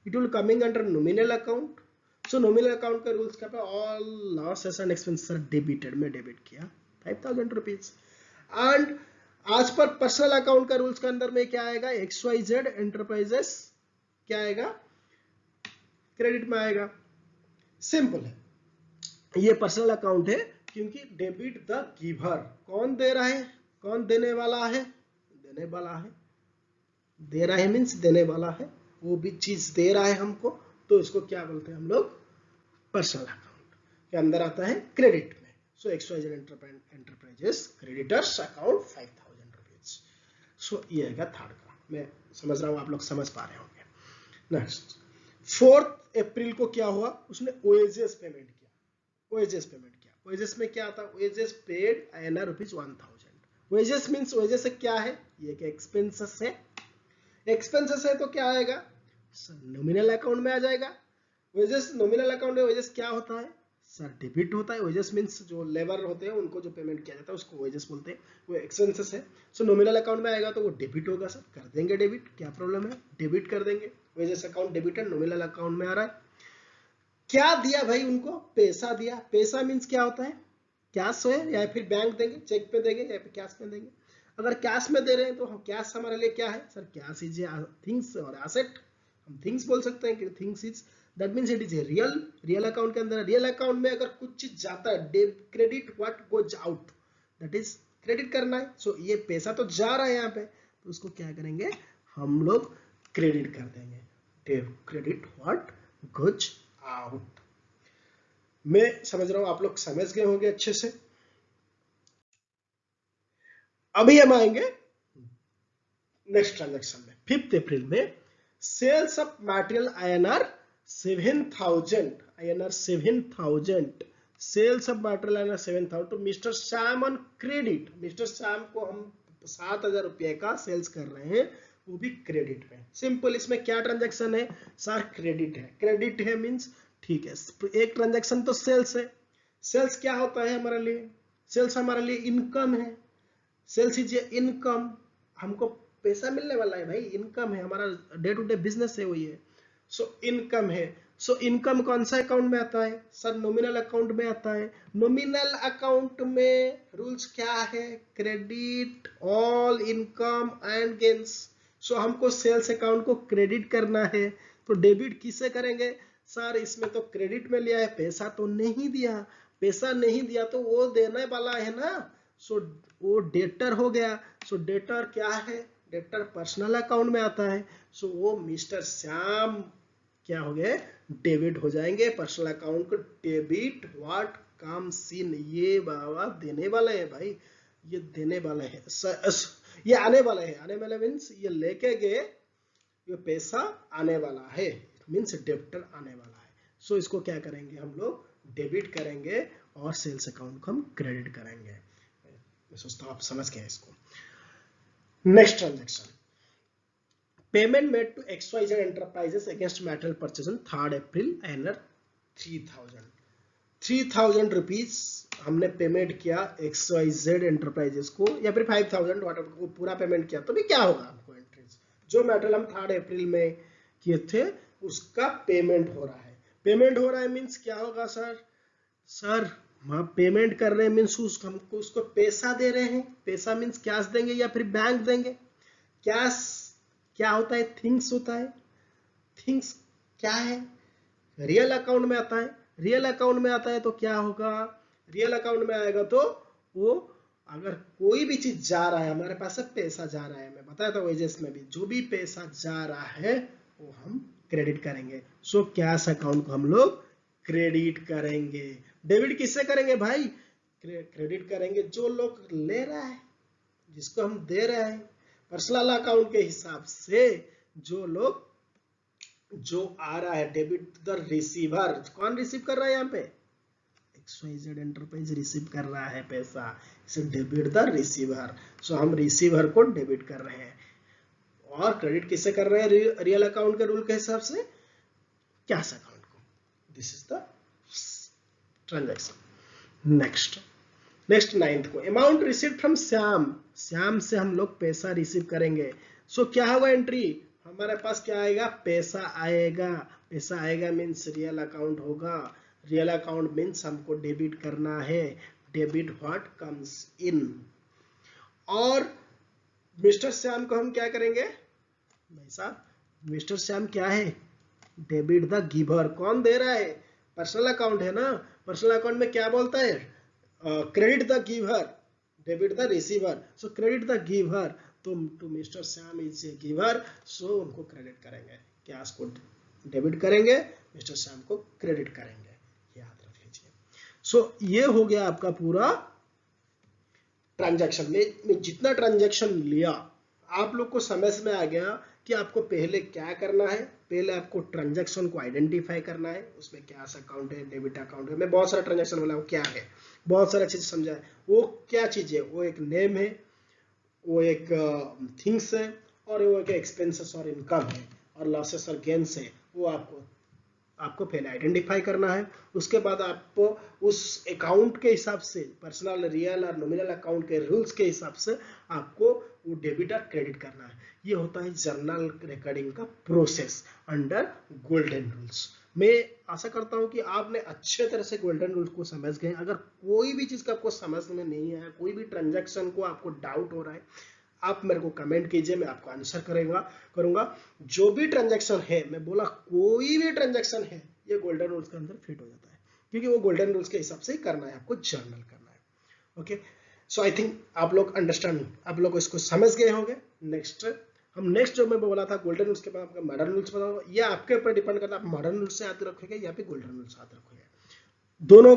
it will coming under nominal account. So nominal account का रूल्स क्या है, all losses and expenses are debited, में डेबिट किया 5000 रुपीज। एंड आज पर पर्सनल अकाउंट का रूल्स के अंदर में क्या आएगा, XYZ एंटरप्राइजेस क्या आएगा, क्रेडिट में आएगा। सिंपल है, ये पर्सनल अकाउंट है क्योंकि डेबिट द गिवर, कौन दे रहा है, कौन देने वाला है, देने वाला है, दे रहा है मींस देने वाला है, वो भी चीज दे रहा है हमको, तो इसको क्या बोलते हैं हम लोग, पर्सनल अकाउंट के अंदर आता है क्रेडिट में। So XYZ enterprises creditors account 5000 rupees. So ये है थर्ड का, मैं समझ रहा हूं आप लोग समझ पा रहे होंगे। नेक्स्ट 4 अप्रैल को क्या हुआ, उसने OAS पेमेंट किया, OAS पेमेंट किया। OAS में क्या आता है, OAS paid INR ₹1000। OAS means OAS क्या है, ये क्या एक्सपेंसेस है, एक्सपेंसेस है तो क्या आएगा, नॉमिनल अकाउंट में आ जाएगा। OAS नॉमिनल अकाउंट में OAS क्या होता है सर, डेबिट होता है। OAS मींस जो लेबर होते हैं उनको जो पेमेंट किया जाता है उसको OAS बोलते हैं, वो एक्सपेंसेस है। सो नॉमिनल अकाउंट में आएगा तो वो डेबिट होगा सर, कर देंगे डेबिट, क्या प्रॉब्लम है, डेबिट कर देंगे। OAS account debited, nominal account में आ रहा है। क्या दिया भाई उनको, पैसा दिया। पैसा मींस क्या होता है, कैश है या फिर बैंक देंगे, चेक पे देंगे या फिर कैश में देंगे। अगर कैश में दे रहे हैं तो कैश हमारे लिए क्या है सर, कैश इज थिंग्स और एसेट, हम थिंग्स बोल सकते हैं कि things is, that means it is a real account के अंदर। रियल अकाउंट में अगर कुछ चीज जाता है, credit what goes out, that is credit करना है। सो ये पैसा तो जा रहा है यहाँ पे, तो उसको क्या करेंगे हम लोग, क्रेडिट कर देंगे, क्रेडिट व्हाट गोज आउट। मैं समझ रहा हूं आप लोग समझ गए होंगे अच्छे से। अभी हम आएंगे नेक्स्ट ट्रांजैक्शन में। 5 अप्रैल में sales of material INR 7,000 sales of material INR 7,000 तो mister Shyam on credit, mister Shyam को हम 7,000 रुपये का सेल्स कर रहे हैं, वो भी क्रेडिट में। सिंपल, इसमें क्या ट्रांजैक्शन है सर? क्रेडिट है। क्रेडिट है मींस ठीक है, एक ट्रांजैक्शन तो सेल्स है। सेल्स क्या होता है हमारे लिए? सेल्स हमारे लिए इनकम है। सेल्स इज इनकम, हमको पैसा मिलने वाला है भाई, इनकम है, हमारा डे टू डे बिजनेस है वो ये। सो इनकम है। सो इनकम कौन सा अकाउंट में आता है सर? नॉमिनल अकाउंट में आता है। नॉमिनल अकाउंट में रूल्स क्या है? Credit all income and gains. So हमको सेल्स अकाउंट को क्रेडिट करना है, तो डेबिट किससे करेंगे सर? इसमें तो क्रेडिट में लिया है, पैसा तो नहीं दिया। पैसा नहीं दिया तो वो देने वाला है ना, सो वो डेटर हो गया। सो डेटर क्या है? डेटर पर्सनल अकाउंट में आता है। सो वो मिस्टर श्याम क्या हो गए? डेबिट हो जाएंगे। पर्सनल अकाउंट को डेबिट व्हाट कम्स इन, ये बाबा देने वाले हैं भाई, ये देने वाले हैं, ये आने वाले हैं। आने वाले मीन्स ये लेके गए, ये पैसा आने वाला है, मीन्स डेबिटर आने वाला है। सो इसको क्या करेंगे हम लोग? डेबिट करेंगे और सेल्स अकाउंट को हम क्रेडिट करेंगे। मैं सोचता हूं आप समझ गए इसको। Next transaction, payment made to XYZ enterprises against material purchase on 3 April INR 3,000 rupees हमने पेमेंट किया XYZ एंटरप्राइजेस को, या फिर 5,000 वाटर को पूरा पेमेंट किया, तो भी क्या होगा हमको एंट्रीज? जो मटेरियल हम 3 अप्रैल में किए थे उसका पेमेंट हो रहा है। पेमेंट हो रहा है मीन्स क्या होगा सर? सर हम पेमेंट कर रहे हैं मीन्स हमको उसको पैसा दे रहे हैं। पैसा मीन्स कैश देंगे या फिर बैंक देंगे। कैश क्या होता है? थिंग्स होता है। थिंग्स क्या है? रियल अकाउंट में आता है। रियल अकाउंट में आता है तो क्या होगा? रियल अकाउंट में आएगा तो वो अगर कोई भी चीज जा रहा है, हमारे पास से पैसा जा रहा है, मैं बताया था वेजेस में भी, जो भी पैसा जा रहा है वो हम क्रेडिट करेंगे। सो कैश अकाउंट को हम लोग क्रेडिट करेंगे। डेबिट किससे करेंगे भाई? क्रेडिट करेंगे जो लोग ले रहा है, जिसको हम दे रहे हैं। पर्सनल अकाउंट के हिसाब से जो लोग, जो आ रहा है, डेबिट द रिसीवर। कौन रिसीव कर रहा है यहाँ पे? XYZ एंटरप्राइज रिसीव कर रहा है पैसा, इसे डेबिट द रिसीवर। सो हम रिसीवर को डेबिट कर रहे हैं और क्रेडिट किससे कर रहे हैं? रियल अकाउंट के रूल के हिसाब से कैश अकाउंट को। This is the transaction. Next 9th को amount receive from Shyam. Shyam से हम लोग पैसा रिसीव करेंगे। सो क्या होगा एंट्री? हमारे पास क्या आएगा? पैसा आएगा। पैसा आएगा मीन्स रियल अकाउंट होगा। रियल अकाउंट मीन्स हमको डेबिट करना है। डेबिट व्हाट कम्स इन। और मिस्टर श्याम को हम क्या करेंगे भाई साहब? मिस्टर श्याम क्या है? Debit the giver. कौन दे रहा है? पर्सनल अकाउंट है ना। पर्सनल अकाउंट में क्या बोलता है? Credit the giver, debit the receiver. So credit the giver, तो to mister Shyam is a giver, so उनको क्रेडिट करेंगे। कैश को डेबिट करेंगे, मिस्टर श्याम को क्रेडिट करेंगे, याद रख लीजिए। सो ये हो गया आपका पूरा ट्रांजैक्शन। में जितना ट्रांजैक्शन लिया आप लोग को समझ में आ गया कि आपको पहले क्या करना है। पहले आपको ट्रांजैक्शन को आइडेंटिफाई करना है, उसमें कैश अकाउंट है, डेबिट अकाउंट है। मैं बहुत सारा ट्रांजैक्शन बोला, वो क्या है, बहुत सारा चीज समझा है। वो क्या चीज है? वो एक नेम है, वो एक थिंग्स है, और वो एक एक्सपेंसेस और इनकम है, और लॉसेस और गेन्स है। वो आपको पहले आइडेंटिफाई करना है। उसके बाद आपको उस अकाउंट के हिसाब से, पर्सनल, रियल और नॉमिनल अकाउंट के रूल्स के हिसाब से आपको वो डेबिट और क्रेडिट करना है। ये होता है जर्नल रिकॉर्डिंग का प्रोसेस अंडर गोल्डन रूल्स। मैं आशा करता हूं कि आपने अच्छे तरह से गोल्डन रूल्स को समझ गए। अगर कोई भी चीज का आपको समझ में नहीं आया, कोई भी ट्रांजैक्शन को आपको डाउट हो रहा है, आप मेरे को कमेंट कीजिए, मैं आपको आंसर करूंगा। जो भी ट्रांजैक्शन है, मैं बोला कोई भी ट्रांजैक्शन है, ये गोल्डन रूल्स के अंदर फिट हो जाता है, क्योंकि वो गोल्डन रूल्स के हिसाब से ही करना है, आपको जर्नल करना है। ओके, सो आई थिंक आप लोग अंडरस्टैंड, आप लोग इसको समझ गए होंगे। नेक्स्ट हम नेक्स्ट जो मैं बोला था गोल्डन रूल्स के बाद आपका मॉडर्न रूल्स बताऊंगा, ये आपके ऊपर डिपेंड करता है, आप मॉडर्न रूल्स से याद रखोगे या फिर गोल्डन रूल्स याद रखोगे। दोनों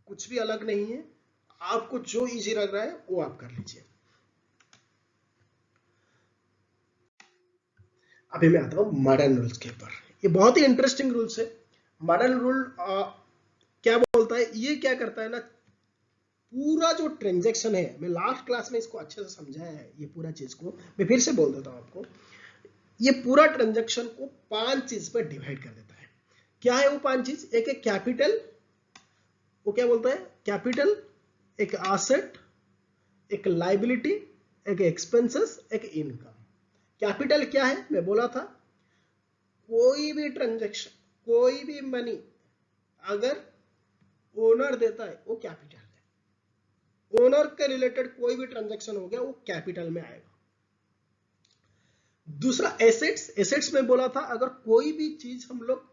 कुछ भी अलग नहीं है, आपको जो इजी लग रहा है वो आप कर लीजिए। अभी मैं आता हूं मॉडर्न रूल्स के ऊपर। ये बहुत ही इंटरेस्टिंग रूल्स है। मॉडर्न रूल क्या बोलता है, ये क्या करता है ना, पूरा जो ट्रांजैक्शन है, मैं लास्ट क्लास में इसको अच्छे से समझाया है, ये पूरा चीज को मैं फिर से बोल देता हूं आपको। ये पूरा ट्रांजैक्शन को 5 चीज पर डिवाइड कर देता है। क्या है वो 5 चीज? एक है कैपिटल, वो क्या बोलता है, कैपिटल, एक एसेट, एक लायबिलिटी, एक एक्सपेंसेस, एक इनकम। कैपिटल क्या है? मैं बोला था, कोई भी ट्रांजैक्शन, कोई भी मनी अगर ओनर देता है वो कैपिटल है। ओनर के रिलेटेड कोई भी ट्रांजैक्शन हो गया वो कैपिटल में आएगा। दूसरा एसेट्स, एसेट्स में बोला था, अगर कोई भी चीज हम लोग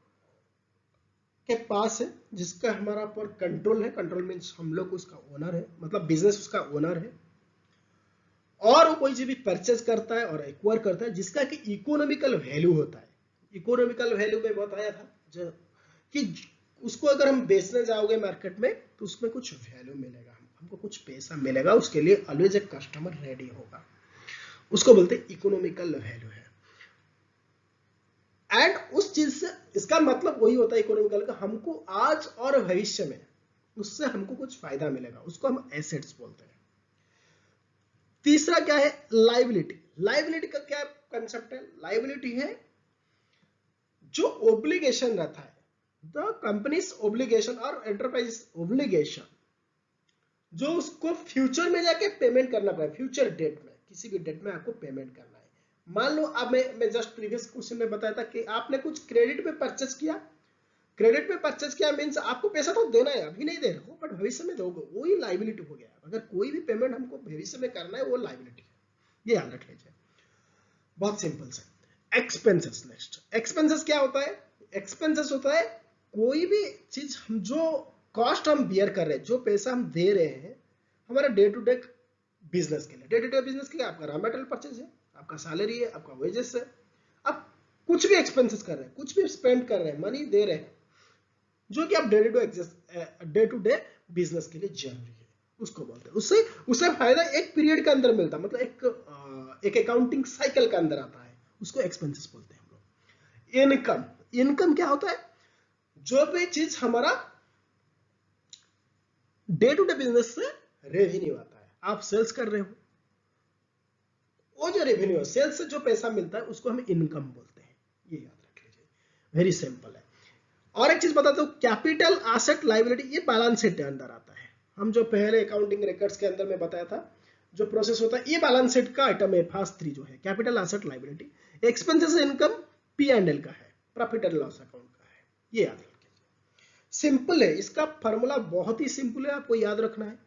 के पास है जिसका हमारा पर कंट्रोल है, कंट्रोल मीन्स हम लोग उसका ओनर है, मतलब बिजनेस उसका ओनर है, और वो कोई चीज भी परचेज करता है और एक्वायर करता है जिसका कि इकोनॉमिकल वैल्यू होता है। इकोनॉमिकल वैल्यू में बताया था जो कि उसको अगर हम बेचने जाओगे मार्केट में तो उसमें कुछ वैल्यू मिलेगा, हमको कुछ पैसा मिलेगा, उसके लिए ऑलवेज एक कस्टमर रेडी होगा, उसको बोलते हैं इकोनॉमिकल वैल्यू है। एंड उस चीज से इसका मतलब वही होता है इकोनॉमिकल का, हमको आज और भविष्य में उससे हमको कुछ फायदा मिलेगा, उसको हम एसेट्स बोलते हैं। तीसरा क्या है? लायबिलिटी। लायबिलिटी का क्या कंसेप्ट है? लायबिलिटी है जो ओब्लिगेशन रहता है, द कंपनीज ओब्लिगेशन और एंटरप्राइज ओब्लिगेशन, जो उसको फ्यूचर में जाके पेमेंट करना पड़ेगा, फ्यूचर डेट में, किसी भी डेट में आपको पेमेंट करना है। मान लो अब मैं जस्ट प्रीवियस क्वेश्चन में बताया था कि आपने कुछ क्रेडिट पे परचेज किया, क्रेडिट पे परचेज किया मींस आपको पैसा तो देना है, अभी नहीं दे रहे हो बट भविष्य में दोगे, वही लायबिलिटी हो गया। अगर कोई भी पेमेंट हमको भविष्य में करना है वो लायबिलिटी है, ये याद रख लीजिए, बहुत सिंपल से। एक्सपेंसेस, नेक्स्ट एक्सपेंसेस क्या होता है? एक्सपेंसेस होता है कोई भी चीज हम जो कॉस्ट हम बियर कर रहे हैं, जो पैसा हम दे रहे हैं हमारा डे टू डे बिजनेस के लिए। डे टू डे बिजनेस के लिए आपका रॉ मटेरियल परचेज है, आपका सैलरी है, आपका वेजेस है, आप कुछ भी एक्सपेंसेस कर रहे हैं, कुछ भी स्पेंड कर रहे हैं, मनी दे रहे हैं, जो कि आप डे टू डे बिजनेस के लिए जरूरी है, उसको बोलते हैं। उससे उससे फायदा एक पीरियड के अंदर मिलता है, मतलब एक अकाउंटिंग साइकिल के अंदर आता है, उसको एक्सपेंसेस बोलते हैं हम लोग। इनकम, इनकम क्या होता है? जो भी चीज हमारा डे टू डे बिजनेस से रेवेन्यू आता है, आप सेल्स कर रहे हो, वो जो रेवेन्यू है, सेल्स से जो पैसा मिलता है उसको हम इनकम बोलते हैं, ये याद रख लीजिए, वेरी सिंपल है। और एक चीज बताता हूं, कैपिटल, एसेट, लायबिलिटी, ये बैलेंस शीट के अंदर आता है। हम जो पहले अकाउंटिंग रिकॉर्ड्स के अंदर में बताया था जो प्रोसेस होता है, ये बैलेंस शीट का आइटम है, फास्ट 3 जो है, capital, asset, liability. Expenses, income P&L का है, प्रॉफिट एंड लॉस अकाउंट का है, ये याद रखिए। सिंपल है, इसका फॉर्मूला बहुत ही सिंपल है, आपको याद रखना है।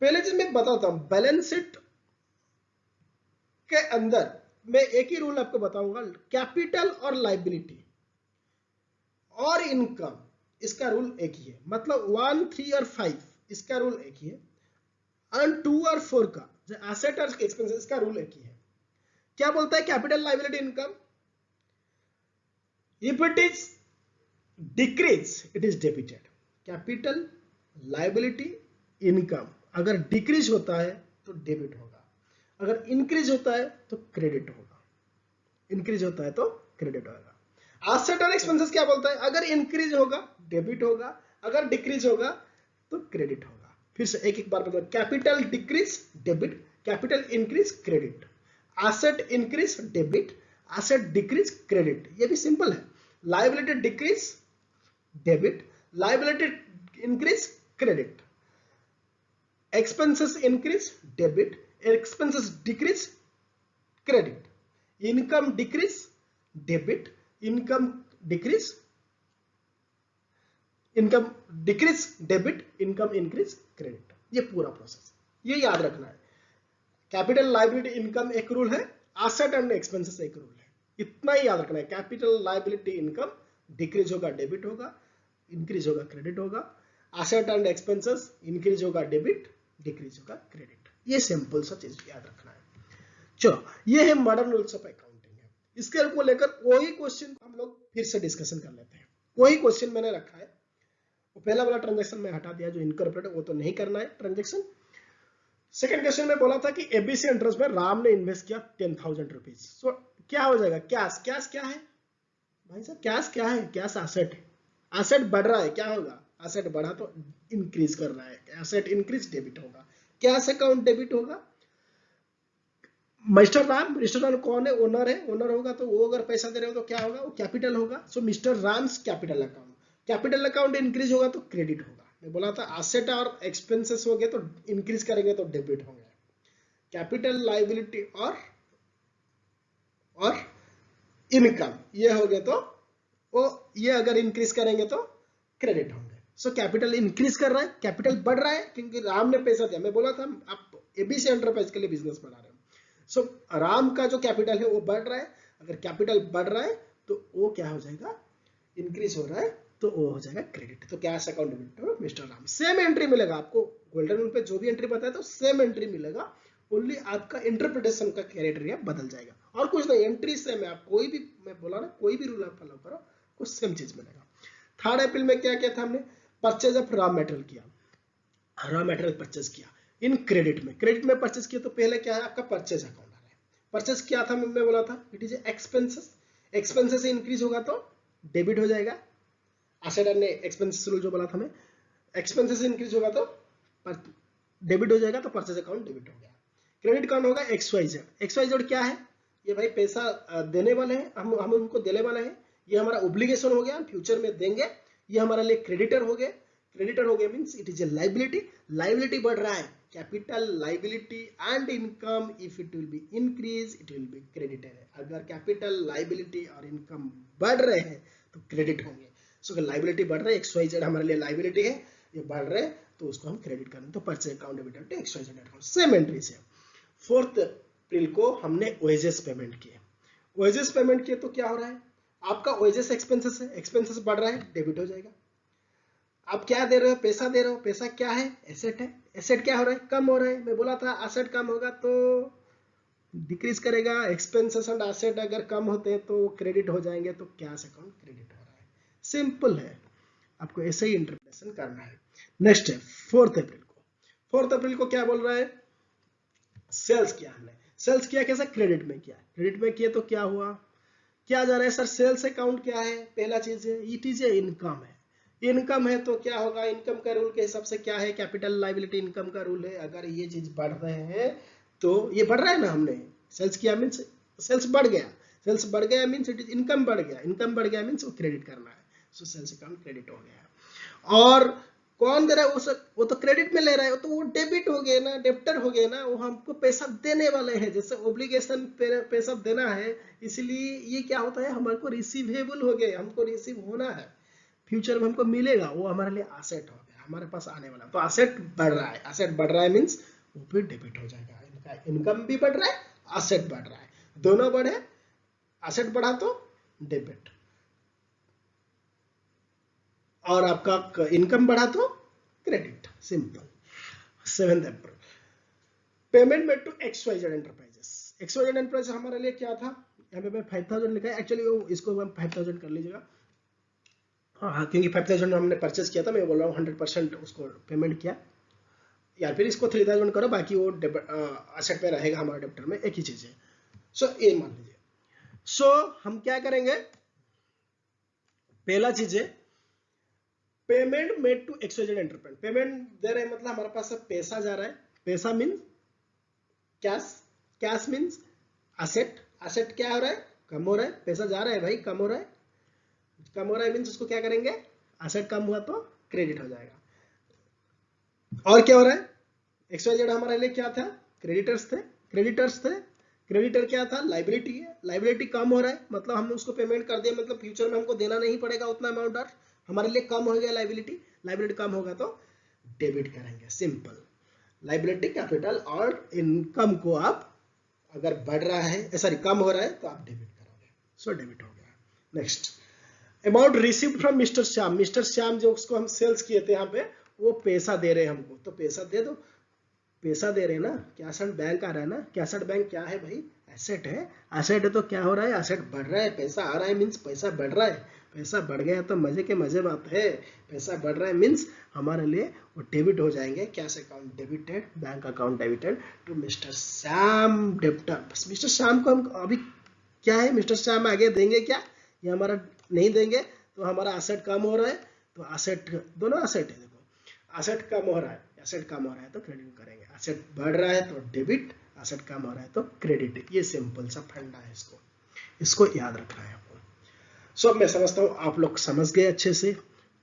पहले चीज मैं बताता हूं, बैलेंस शीट के अंदर मैं एक ही रूल आपको बताऊंगा, कैपिटल और लायबिलिटी और इनकम, इसका रूल एक ही है, मतलब 1, 3 और 5 इसका रूल एक ही है, और 2 और 4 का जो एसेट और एक्सपेंसेस, इसका रूल एक ही है। क्या बोलता है? Capital, liability, income, if it is decrease it is debited. Capital, liability, income अगर डिक्रीज होता है तो डेबिट होगा, अगर इंक्रीज होता है तो क्रेडिट होगा, इंक्रीज होता है तो क्रेडिट होगा। एसेट और एक्सपेंसेस क्या बोलता है? अगर इंक्रीज होगा डेबिट होगा, अगर डिक्रीज होगा तो क्रेडिट होगा। फिर से एक एक बार बताओ, capital decrease debit, capital increase credit, asset increase debit, asset decrease credit, ये भी सिंपल है। Liability decrease debit, liability increase credit, expenses increase debit, expenses decrease credit, income decrease debit, income decrease debit, income increase credit, ये पूरा प्रोसेस, ये याद रखना है। कैपिटल, लायबिलिटी, इनकम एक रूल है, एसेट एंड एक्सपेंसेस एक रूल है, इतना ही याद रखना है। कैपिटल, लायबिलिटी, इनकम डिक्रीज होगा डेबिट होगा, इंक्रीज होगा क्रेडिट होगा, एसेट एंड एक्सपेंसेस इंक्रीज होगा डेबिट, डिक्रीज होगा क्रेडिट, ये सिंपल सा चीज याद रखना है। चलो, ये है मॉडर्न रूल्स ऑफ अकाउंटिंग है। इसके को लेकर वही क्वेश्चन हम लोग फिर से डिस्कशन कर लेते हैं। वही क्वेश्चन मैंने रखा है, वो पहला वाला ट्रांजेक्शन में हटा दिया जो इनकॉर्पोरेट, वो तो नहीं करना है ट्रांजेक्शन। सेकंड क्वेश्चन में बोला था कि एबीसी एंटरप्राइज में राम ने इन्वेस्ट किया 10,000 रुपीज। सो क्या हो जाएगा, कैश। कैश क्या है भाई साहब, कैश क्या है, कैश एसेट है। एसेट बढ़ रहा है, क्या होगा, एसेट बढ़ा तो इंक्रीज कर रहा है, एसेट इंक्रीज डेबिट होगा, कैश अकाउंट डेबिट होगा। मिस्टर राम कौन है, ओनर है, ओनर होगा तो वो अगर पैसा दे रहे हो तो क्या होगा, वो कैपिटल होगा। So mister Ram's capital account, capital account increase होगा तो क्रेडिट होगा। मैं बोला था एसेट और एक्सपेंसेस हो गए तो इंक्रीज करेंगे तो डेबिट होंगे, कैपिटल लायबिलिटी और इनकम ये हो गए तो वो ये अगर इंक्रीज करेंगे तो क्रेडिट होंगे। सो कैपिटल इंक्रीज कर रहा है, कैपिटल बढ़ रहा है क्योंकि राम ने पैसा दिया। मैं बोला था आप एबीसी एंटरप्राइज के लिए बिजनेस बना रहे हो, सो राम का जो कैपिटल है वो बढ़ रहा है। अगर कैपिटल बढ़ रहा है तो वो क्या हो जाएगा, इंक्रीज हो रहा है तो वो हो जाएगा क्रेडिट। तो cash account debit mister Ram, same entry मिलेगा आपको गोल्डन रूल पे, जो भी एंट्री बताया तो सेम एंट्री मिलेगा, ओनली आपका इंटरप्रिटेशन का क्राइटेरिया बदल जाएगा और कुछ नहीं, एंट्री सेम है। आप कोई भी, मैं बोला ना, कोई भी रूल आप फॉलो करो कुछ सेम चीज मिलेगा। 3 अप्रैल में क्या किया था हमने, परचेज ऑफ रॉ मेटेरियल किया, रॉ मेटेरियल परचेज किया इन क्रेडिट में। क्रेडिट में परचेज किया तो पहले क्या है, आपका परचेज अकाउंट आ रहा है। परचेज किया था, मैं बोला था इट इज एक्सपेंसेस, एक्सपेंसेस से इंक्रीज होगा तो डेबिट हो जाएगा। एसेट ने एक्सपेंसेस रूल जो बोला था मैं, एक्सपेंसेस से इंक्रीज होगा तो डेबिट हो जाएगा, तो परचेज अकाउंट डेबिट हो गया। क्रेडिट कौन होगा, XYZ। XYZ क्या है, ये भाई पैसा देने वाले हैं, हम उनको देने वाले हैं, ये हमारा ओब्लिगेशन हो गया, फ्यूचर में देंगे, ये हमारे लिए क्रेडिटर हो गए। क्रेडिटर हो गए means it is a liability, liability बढ़ रहा है, capital liability and income if it will be increase it will be credited. अगर कैपिटल लायबिलिटी और इनकम बढ़ रहे हैं तो क्रेडिट होंगे। सो अगर लायबिलिटी बढ़ रहा है, XYZ हमारे लिए लायबिलिटी है, ये बढ़ रहे हैं तो उसको हम क्रेडिट करें, तो purchase account debit to XYZ account, same entry से। 4 अप्रैल को हमने ओएजेस पेमेंट किए। ओएजेस पेमेंट किए तो क्या हो रहा है, आपका ओएजेस एक्सपेंसेस है, एक्सपेंसेस बढ़ रहा है, डेबिट हो जाएगा। आप क्या दे रहे हो, पैसा दे रहे हो, पैसा क्या है, एसेट है। एसेट क्या हो रहा है, कम हो रहा है। मैं बोला था एसेट कम होगा तो डिक्रीज करेगा, एक्सपेंसेस एंड एसेट अगर कम होते हैं तो क्रेडिट हो जाएंगे, तो कैश अकाउंट क्रेडिट हो रहा है। सिंपल है, आपको ऐसे ही इंटरप्रिटेशन करना है। नेक्स्ट है 4 अप्रैल को। 4 अप्रैल को क्या बोल रहा है, सेल्स किया हमने। सेल्स किया कैसे, क्रेडिट में किया। क्रेडिट में किया तो क्या हुआ, क्या जा रहा है सर, सेल्स अकाउंट क्या है, पहला चीज है इट इज ए इनकम है। इनकम है तो क्या होगा, इनकम का रूल के हिसाब से क्या है, कैपिटल लायबिलिटी इनकम का रूल है। अगर ये चीज बढ़ रहे हैं तो ये बढ़ रहा है ना, हमने सेल्स किया मीन्स सेल्स बढ़ गया, सेल्स बढ़ गया मीन्स इट इज इनकम बढ़ गया, इनकम बढ़ गया मीन्स वो क्रेडिट करना है। सो सेल्स अकाउंट क्रेडिट हो गया। और कौन दे रहा है, वो तो क्रेडिट में ले रहा है, तो वो डेबिट हो गया ना, डेप्टर हो गया ना, वो हमको पैसा देने वाले हैं, जैसे ओब्लिगेशन पैसा देना है, इसलिए ये क्या होता है, हमारे को रिसीवेबल हो गए, हमको रिसीव होना है, फ्यूचर में हमको मिलेगा, वो हमारे लिए एसेट हो गया, हमारे पास आने वाला। तो एसेट बढ़ रहा है, एसेट बढ़ रहा है मीन्स वो फिर डेबिट हो जाएगा। इनका इनकम भी बढ़ रहा है, एसेट बढ़ रहा है, दोनों बढ़े, एसेट बढ़ा तो डेबिट, और आपका इनकम बढ़ा तो credit, simple. 7 April payment made to XYZ enterprises. XYZ enterprise हमारे लिए क्या था, यहाँ पे 5000 लिखा है, एक्चुअली वो इसको हम 5000 कर लीजिएगा, हाँ, क्योंकि 5000 हमने परचेज किया था, मैं बोल रहा हूँ 100% उसको पेमेंट किया, या फिर इसको 3000 करो, बाकी वो एसेट पे रहेगा हमारे डेब्टर में, एक ही चीज है। सो ये मान लीजिए। सो हम क्या करेंगे, पहला चीज है payment made to XYZ enterprise. Payment दे रहे हैं मतलब हमारे पास पैसा जा रहा है, पैसा means cash, cash means asset, asset क्या हो रहा है, कम हो रहा है, पैसा जा रहा है भाई, कम हो रहा है, कम हो रहा है मीन्स उसको क्या करेंगे, एसेट कम हुआ तो क्रेडिट हो जाएगा। और क्या हो रहा है, XYZ हमारे लिए क्या था, क्रेडिटर्स थे, क्रेडिटर क्या था, लाइबिलिटी है, लाइबिलिटी कम हो रहा है मतलब हमने उसको पेमेंट कर दिया, मतलब फ्यूचर में हमको देना नहीं पड़ेगा उतना अमाउंट, और हमारे लिए कम हो गया लाइबिलिटी, लाइबिलिटी कम होगा तो डेबिट करेंगे, सिंपल। लाइबिलिटी, कैपिटल और इनकम को आप अगर बढ़ रहा है, सॉरी कम हो रहा है तो आप डेबिट करोगे, सो डेबिट हो गया। Next amount received from mister Shyam. Mister Shyam जो उसको हम सेल्स किए थे यहाँ पे, वो पैसा दे रहे हैं हमको, तो पैसा दे दो, पैसा दे रहे हैं ना, कैशड बैंक आ रहा है ना, कैशड बैंक क्या है भाई, एसेट है। एसेट है तो क्या हो रहा है, एसेट बढ़ रहा है, पैसा आ रहा है मीन्स पैसा बढ़ रहा है, पैसा बढ़ गया तो मजे के मजे बात है, पैसा बढ़ रहा है मीन्स हमारे लिए वो डेबिट हो जाएंगे, cash account debited, bank account debited to mister Shyam debtor. बस मिस्टर श्याम को हम अभी क्या है, मिस्टर श्याम आगे देंगे क्या, ये हमारा नहीं देंगे तो हमारा एसेट कम हो रहा है, तो एसेट दोनों एसेट है, देखो एसेट कम हो रहा है, एसेट कम हो रहा है तो क्रेडिट करेंगे, एसेट बढ़ रहा है तो डेबिट, एसेट कम हो रहा है तो क्रेडिट। ये सिंपल सा फंडा है, इसको याद रखना है आपको। सो मैं समझता हूँ आप लोग समझ गए अच्छे से।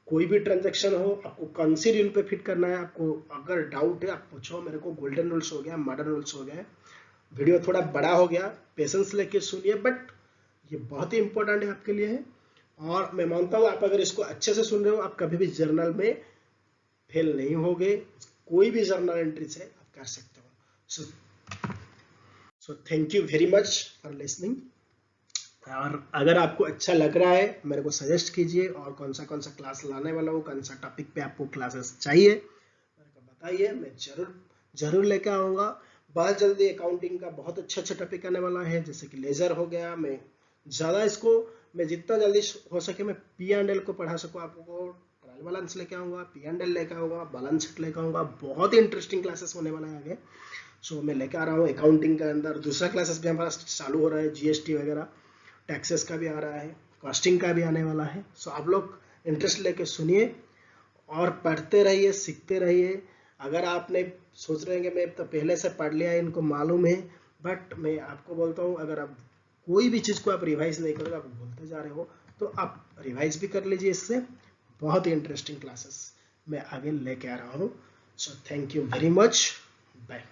कोई भी ट्रांजैक्शन हो, आपको कौन सी रूल पे फिट करना है, आपको अगर डाउट है आप पूछो मेरे को। गोल्डन रूल्स हो गया, मॉडर्न रूल्स हो गए, वीडियो थोड़ा बड़ा हो गया, पेशेंस लेके सुनिए, बट ये बहुत ही इंपॉर्टेंट है आपके लिए है। और मैं मानता हूँ आप अगर इसको अच्छे से सुन रहे हो, आप कभी भी जर्नल में फेल नहीं होगे, कोई भी जर्नल एंट्री से आप कर सकते हो। सो thank you very much for listening. और अगर आपको अच्छा लग रहा है मेरे को सजेस्ट कीजिए, और कौन सा क्लास लाने वाला हूँ, कौन सा टॉपिक पे आपको क्लासेस चाहिए मेरे को बताइए, मैं जरूर लेके आऊँगा। बहुत जल्दी अकाउंटिंग का बहुत अच्छा टॉपिक आने वाला है, जैसे कि लेजर हो गया। मैं ज़्यादा इसको मैं जितना जल्दी हो सके मैं P&L को पढ़ा सकूँ, आपको ट्रायल बैलेंस लेके आऊँगा, P&L लेके आऊँगा, बैलेंस शीट लेके आऊँगा। बहुत ही इंटरेस्टिंग क्लासेस होने वाला है आगे। सो मैं लेके आ रहा हूँ अकाउंटिंग के अंदर दूसरा क्लासेस भी हमारा चालू हो रहा है, GST वगैरह, टैक्सेस का भी आ रहा है, कॉस्टिंग का भी आने वाला है। सो आप लोग इंटरेस्ट लेके सुनिए और पढ़ते रहिए, सीखते रहिए। अगर आपने सोच रहे हैं कि मैं तो पहले से पढ़ लिया है, इनको मालूम है, बट मैं आपको बोलता हूँ अगर आप कोई भी चीज़ को आप रिवाइज नहीं करोगे, आप भूलते जा रहे हो, तो आप रिवाइज भी कर लीजिए। इससे बहुत ही इंटरेस्टिंग क्लासेस मैं आगे लेके आ रहा हूँ। So thank you very much, bye.